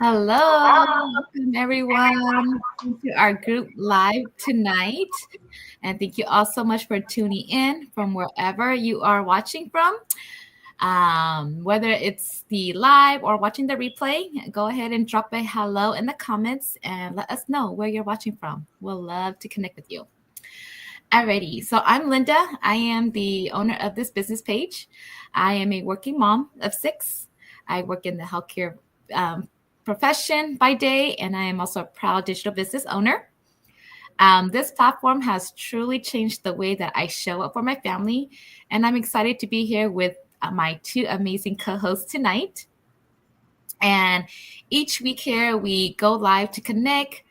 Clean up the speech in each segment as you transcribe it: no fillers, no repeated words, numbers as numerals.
Hello, welcome everyone to our group live tonight. And thank you all so much for tuning in from wherever you are watching from. Whether it's the live or watching the replay, go ahead and drop a hello in the comments and let us know where you're watching from. We'll love to connect with you. Alrighty, so I'm Linda. I am the owner of this business page. I am a working mom of 6. I work in the healthcare um, profession by day, and I am also a proud digital business owner. This platform has truly changed the way that I show up for my family, and I'm excited to be here with my 2 amazing co hosts tonight. And each week here, we go live to connect,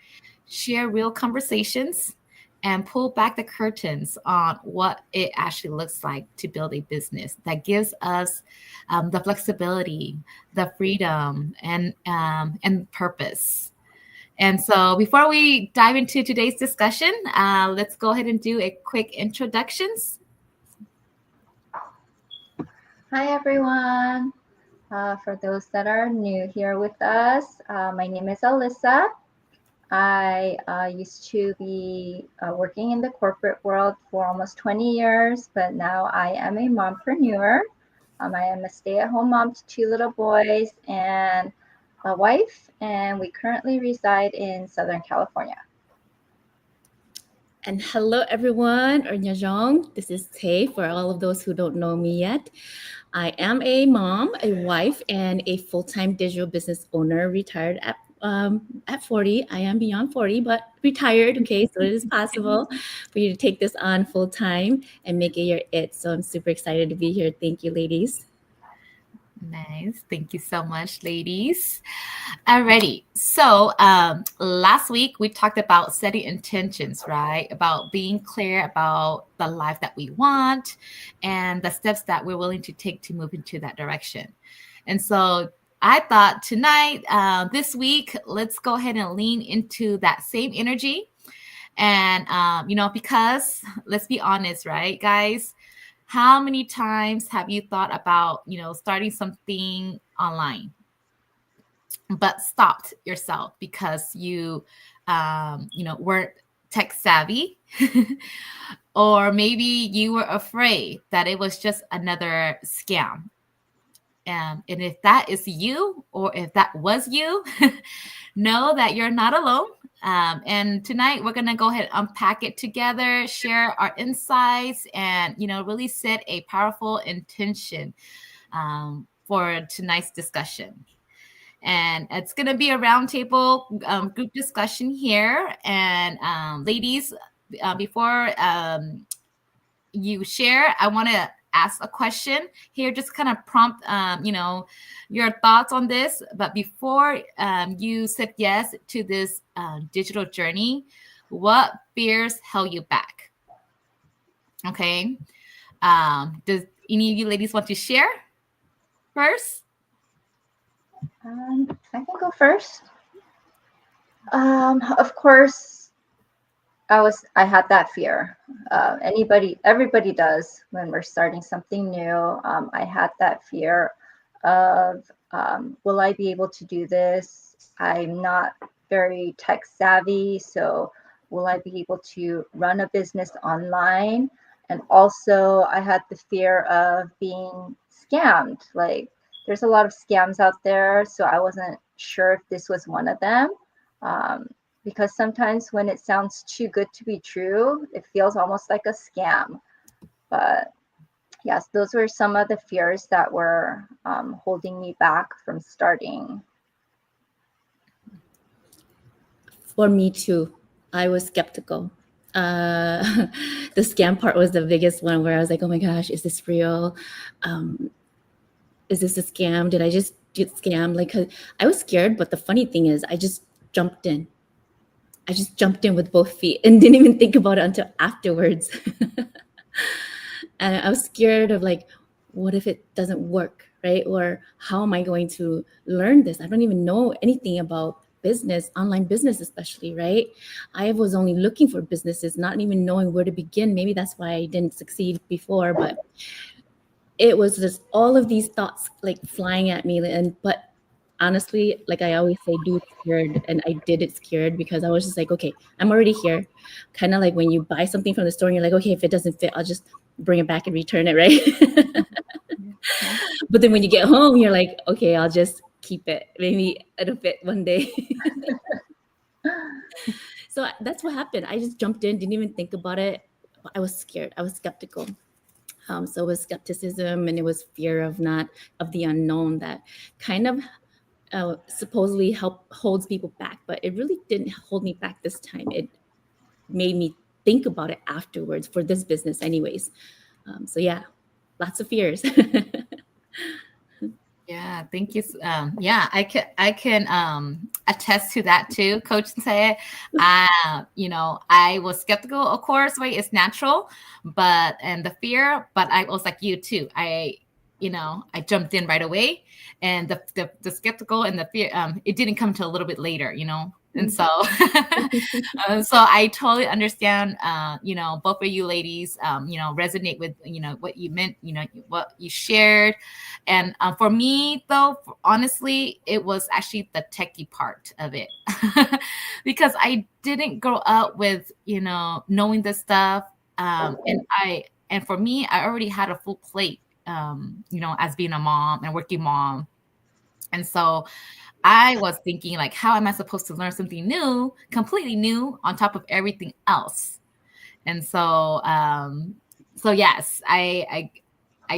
share real conversations, and pull back the curtains on what it actually looks like to build a business that gives us the flexibility, the freedom, and purpose. And so, before we dive into today's discussion, let's go ahead and do a quick introductions. Hi, everyone. For those that are new here with us, my name is Alyssa. I used to be working in the corporate world for almost 20 years, but now I am a mompreneur. I am a stay-at-home mom to 2 little boys and a wife, and we currently reside in Southern California. And hello, everyone, or Nyajong. This is Tay for all of those who don't know me yet. I am a mom, a wife, and a full-time digital business owner, retired at 40. I am beyond 40, but retired, okay? So it is possible for you to take this on full-time and make it your it. So I'm super excited to be here. Thank you, ladies. Nice. Thank you so much, ladies. Alrighty. So last week we talked about setting intentions, right? About being clear about the life that we want and the steps that we're willing to take to move into that direction. And so I thought tonight, this week, let's go ahead and lean into that same energy. And, because let's be honest, right, guys? How many times have you thought about, starting something online, but stopped yourself because weren't tech savvy, or maybe you were afraid that it was just another scam? And if that is you, or if that was you, know that you're not alone. And tonight we're gonna go ahead and unpack it together, share our insights, and really set a powerful intention for tonight's discussion. And it's gonna be a roundtable group discussion here. And ladies, before you share, I want to ask a question here, just kind of prompt, your thoughts on this. But before you said yes to this digital journey, what fears held you back? Okay. Does any of you ladies want to share first? I can go first. Of course, I had that fear. Everybody does when we're starting something new. I had that fear of, will I be able to do this? I'm not very tech savvy, so will I be able to run a business online? And also, I had the fear of being scammed. Like, there's a lot of scams out there, so I wasn't sure if this was one of them. Because sometimes when it sounds too good to be true, it feels almost like a scam. But yes, those were some of the fears that were holding me back from starting. For me too, I was skeptical. The scam part was the biggest one, where I was like, oh my gosh, is this real? Is this a scam? Did I just get scammed? Like, I was scared, but the funny thing is I just jumped in. I just jumped in with both feet and didn't even think about it until afterwards. And I was scared of, like, what if it doesn't work, right? Or how am I going to learn this? I don't even know anything about business, online business especially, right? I was only looking for businesses, not even knowing where to begin. Maybe that's why I didn't succeed before, but it was just all of these thoughts like flying at me. But honestly, like I always say, do it scared. And I did it scared because I was just like, okay, I'm already here. Kind of like when you buy something from the store and you're like, okay, if it doesn't fit, I'll just bring it back and return it, right? Yeah. But then when you get home, you're like, okay, I'll just keep it. Maybe it'll fit one day. So that's what happened. I just jumped in, didn't even think about it. I was scared. I was skeptical. So it was skepticism and it was fear of the unknown that kind of supposedly holds people back, but it really didn't hold me back this time. It made me think about it afterwards for this business, anyways. So yeah, lots of fears. Yeah, thank you. Yeah, I can attest to that too, Coach Say. I was skeptical, of course, right? It's natural, and the fear, but I was like you too. I jumped in right away, and the skeptical and the fear, it didn't come till a little bit later, and so so I totally understand, both of you ladies, resonate with, what you meant, what you shared. And for me, though, honestly, it was actually the techie part of it because I didn't grow up with, knowing this stuff. And for me, I already had a full plate, as being a mom and working mom. And so I was thinking, like, how am I supposed to learn something new, completely new, on top of everything else? And so yes, I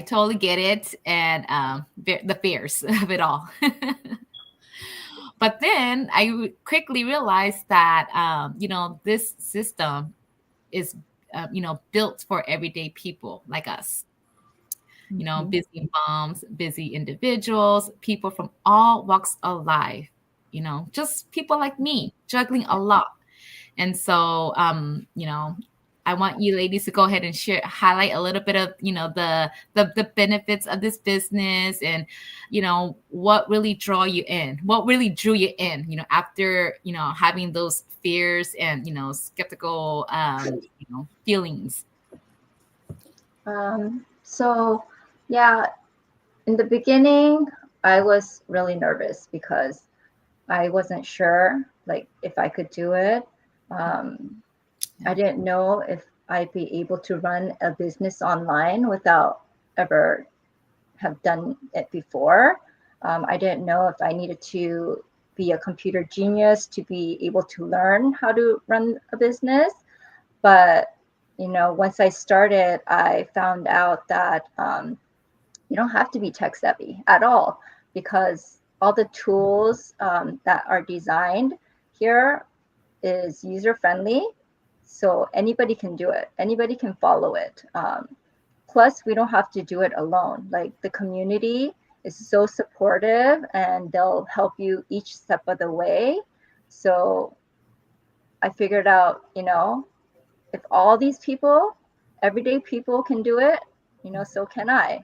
totally get it, and the fears of it all. But then I quickly realized that this system is built for everyday people like us. Busy moms, busy individuals, people from all walks of life, just people like me juggling a lot. And so, I want you ladies to go ahead and highlight a little bit of, the benefits of this business, and, what really what really drew you in, after, having those fears and, skeptical, feelings. So, yeah, in the beginning, I was really nervous because I wasn't sure, like, if I could do it. I didn't know if I'd be able to run a business online without ever have done it before. I didn't know if I needed to be a computer genius to be able to learn how to run a business. But, once I started, I found out that you don't have to be tech savvy at all, because all the tools that are designed here is user friendly. So anybody can do it. Anybody can follow it. Plus, we don't have to do it alone. Like, the community is so supportive and they'll help you each step of the way. So I figured out, if all these people, everyday people, can do it, so can I.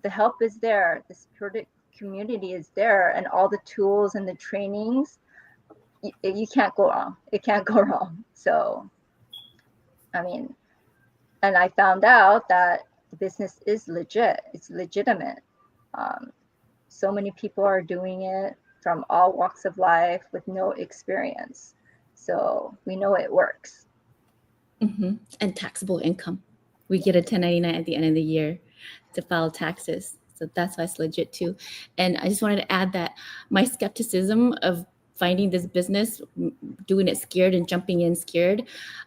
The help is there. The supportive community is there, and all the tools and the trainings, you can't go wrong. It can't go wrong. So, I mean, and I found out that the business is legit. It's legitimate. So many people are doing it from all walks of life with no experience. So we know it works. And taxable income. We get a 1099 at the end of the year to file taxes. So that's why it's legit too. And I just wanted to add that my skepticism of finding this business, doing it scared and jumping in scared,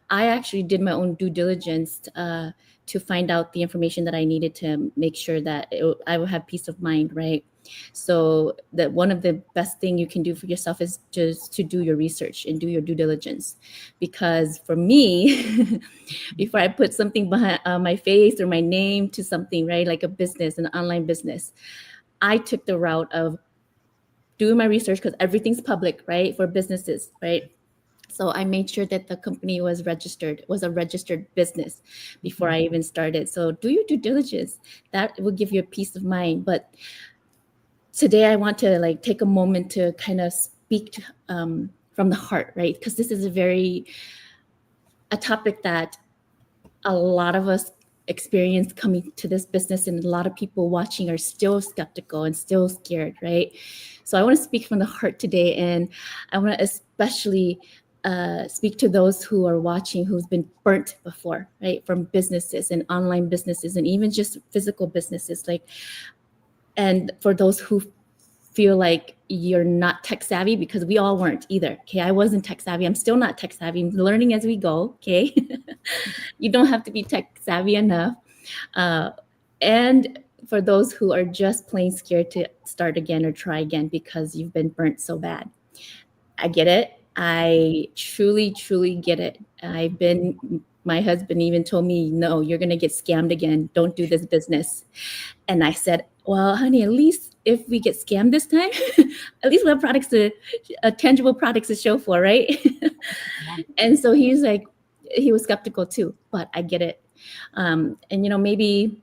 I actually did my own due diligence to find out the information that I needed to make sure that I would have peace of mind, right? So that one of the best thing you can do for yourself is just to do your research and do your due diligence. Because for me, before I put something behind my face or my name to something, right, like a business, an online business, I took the route of doing my research, because everything's public, right, for businesses, right? So I made sure that the company was a registered business before I even started. So do your due diligence. That will give you a peace of mind. But today I want to take a moment to kind of speak from the heart, right? Because this is a topic that a lot of us experience coming to this business, and a lot of people watching are still skeptical and still scared, right? So I want to speak from the heart today, and I want to especially speak to those who are watching who's been burnt before, right? From businesses and online businesses and even just physical businesses. And for those who feel like you're not tech savvy, because we all weren't either. Okay. I wasn't tech savvy. I'm still not tech savvy. I'm learning as we go. Okay. You don't have to be tech savvy enough. And for those who are just plain scared to start again or try again because you've been burnt so bad. I get it. I truly, truly get it. My husband even told me, no, you're going to get scammed again. Don't do this business. And I said, well, honey, at least if we get scammed this time, at least we have tangible products to show for, right? And so he was skeptical too, but I get it. And, maybe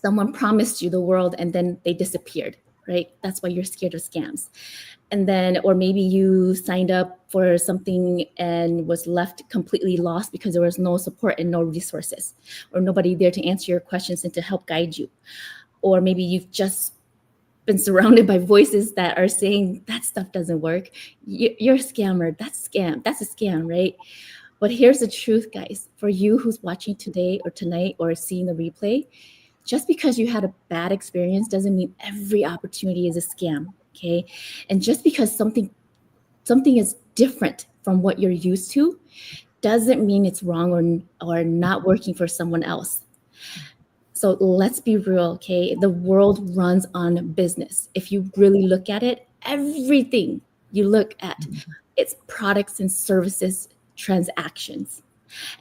someone promised you the world and then they disappeared, right? That's why you're scared of scams. And then, or maybe you signed up for something and was left completely lost because there was no support and no resources, or nobody there to answer your questions and to help guide you. Or maybe you've just been surrounded by voices that are saying that stuff doesn't work. You're a scammer. That's a scam, right? But here's the truth, guys. For you who's watching today or tonight or seeing the replay, just because you had a bad experience doesn't mean every opportunity is a scam. Okay. And just because something is different from what you're used to doesn't mean it's wrong or not working for someone else. So let's be real, okay? The world runs on business. If you really look at it, everything you look at, it's products and services transactions.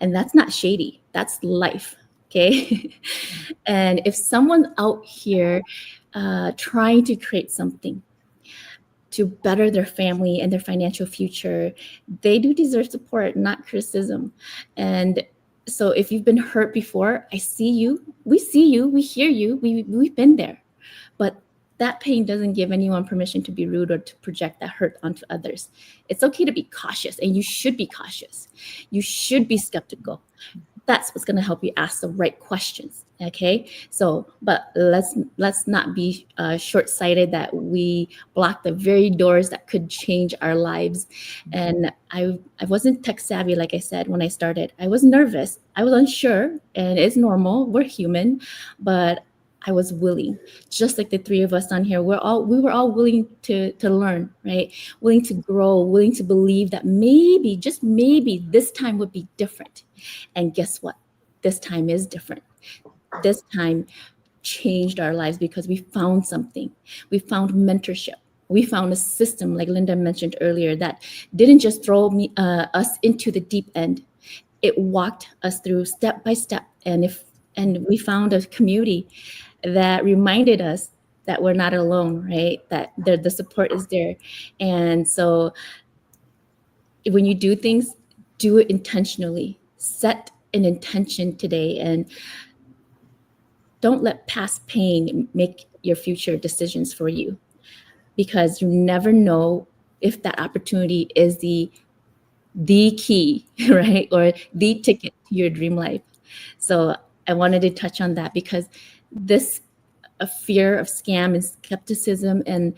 And that's not shady, that's life, okay? And if someone out here trying to create something to better their family and their financial future, they do deserve support, not criticism. And so if you've been hurt before, I see you, we hear you, we've been there. But that pain doesn't give anyone permission to be rude or to project that hurt onto others. It's okay to be cautious, and you should be cautious. You should be skeptical. That's what's going to help you ask the right questions. Okay. So, but let's not be short-sighted that we block the very doors that could change our lives. And I wasn't tech savvy, like I said, when I started. I was nervous. I was unsure, and it's normal. We're human, but I was willing, just like the three of us on here. We were all willing to learn, right? Willing to grow, willing to believe that maybe, just maybe, this time would be different. And guess what? This time is different. This time changed our lives because we found something. We found mentorship. We found a system, like Linda mentioned earlier, that didn't just throw us into the deep end. It walked us through step by step. And we found a community that reminded us that we're not alone, right? That the support is there. And so when you do things, do it intentionally. Set an intention today, and don't let past pain make your future decisions for you, because you never know if that opportunity is the key, right? Or the ticket to your dream life. So I wanted to touch on that because this a fear of scam and skepticism, and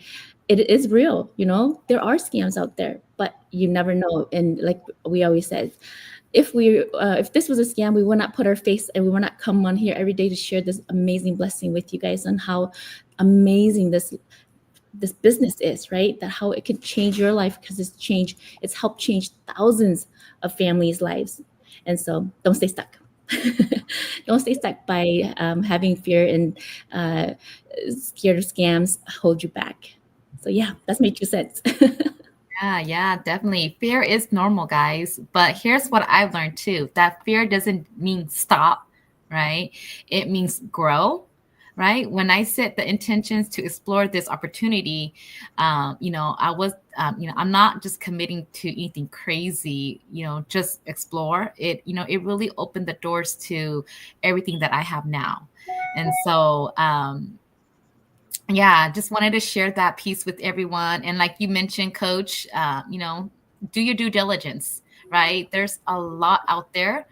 it is real. There are scams out there, but you never know. And like we always said, if this was a scam, we would not put our face and we would not come on here every day to share this amazing blessing with you guys on how amazing this business is, right? That how it can change your life, because it's helped change thousands of families' lives. And so don't stay stuck. Don't stay stuck by having fear and scared of scams hold you back. So yeah, that's my 2 cents. Yeah, definitely. Fear is normal, guys. But here's what I've learned too, that fear doesn't mean stop, right? It means grow, right? When I set the intentions to explore this opportunity, I was, I'm not just committing to anything crazy, just explore it. It really opened the doors to everything that I have now. And so, yeah, just wanted to share that piece with everyone. And like you mentioned, Coach, do your due diligence, right? There's a lot out there.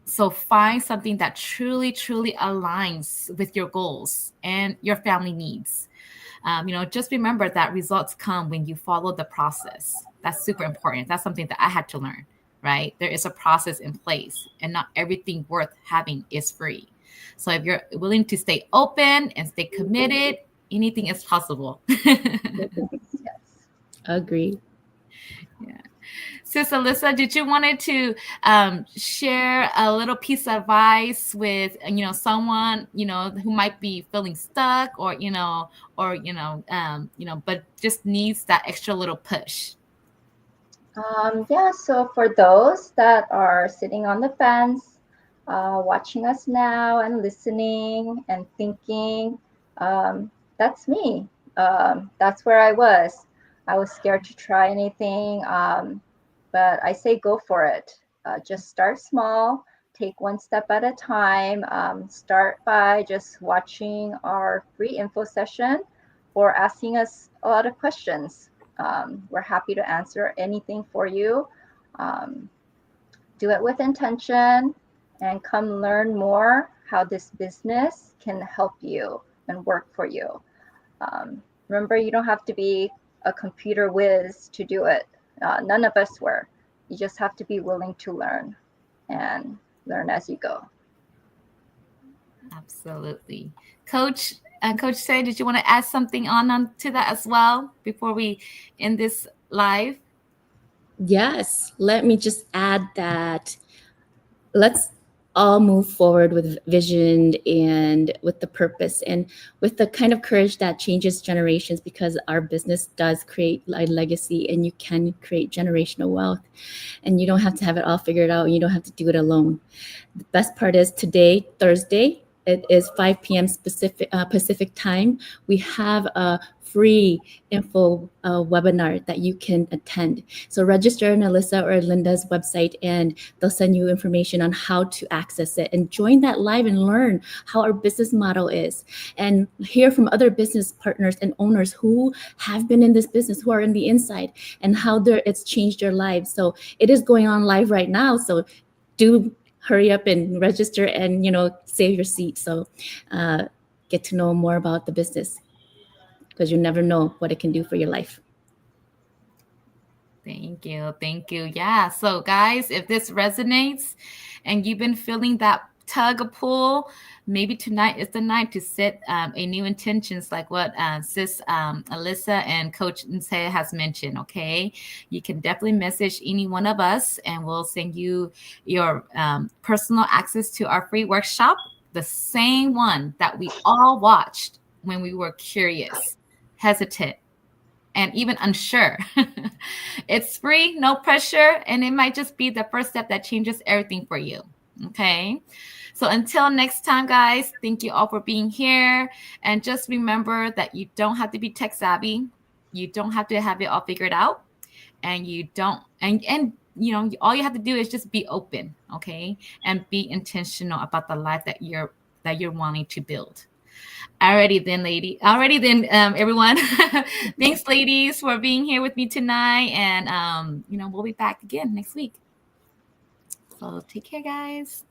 So find something that truly, truly aligns with your goals and your family needs. Just remember that results come when you follow the process. That's super important. That's something that I had to learn, right? There is a process in place, and not everything worth having is free. So if you're willing to stay open and stay committed, anything is possible. Yes. Agree. Sis Alyssa, did you wanted to share a little piece of advice with someone who might be feeling stuck but just needs that extra little push? Yeah, so for those that are sitting on the fence, watching us now and listening and thinking, that's me. That's where I was. I was scared to try anything, but I say go for it. Just start small, take one step at a time. Start by just watching our free info session or asking us a lot of questions. We're happy to answer anything for you. Um, do it with intention and come learn more how this business can help you and work for you. Remember, you don't have to be a computer whiz to do it. None of us were. You just have to be willing to learn and learn as you go. Absolutely. Coach Say, did you want to add something on to that as well before we end this live? Yes, let me just add that let's all move forward with vision and with the purpose and with the kind of courage that changes generations, because our business does create a legacy and you can create generational wealth, and you don't have to have it all figured out. You don't have to do it alone. The best part is today, Thursday, it is 5 p.m. Pacific time. We have a free info webinar that you can attend. So register on Alyssa or Linda's website, and they'll send you information on how to access it, and join that live and learn how our business model is, and hear from other business partners and owners who have been in this business, who are in the inside, and how it's changed their lives. So it is going on live right now. So do hurry up and register and save your seat. So get to know more about the business, because you never know what it can do for your life. Thank you. Yeah, so guys, if this resonates and you've been feeling that tug of pull, maybe tonight is the night to set a new intentions, like what sis Alyssa and Coach Nsei has mentioned. Okay, you can definitely message any one of us and we'll send you your personal access to our free workshop, the same one that we all watched when we were curious, hesitant, and even unsure. It's free, no pressure, and it might just be the first step that changes everything for you. Okay. So until next time, guys, thank you all for being here. And just remember that you don't have to be tech savvy. You don't have to have it all figured out. And you don't, and all you have to do is just be open, okay? And be intentional about the life that you're wanting to build. Alrighty then, everyone. Thanks, ladies, for being here with me tonight. And we'll be back again next week. So take care, guys.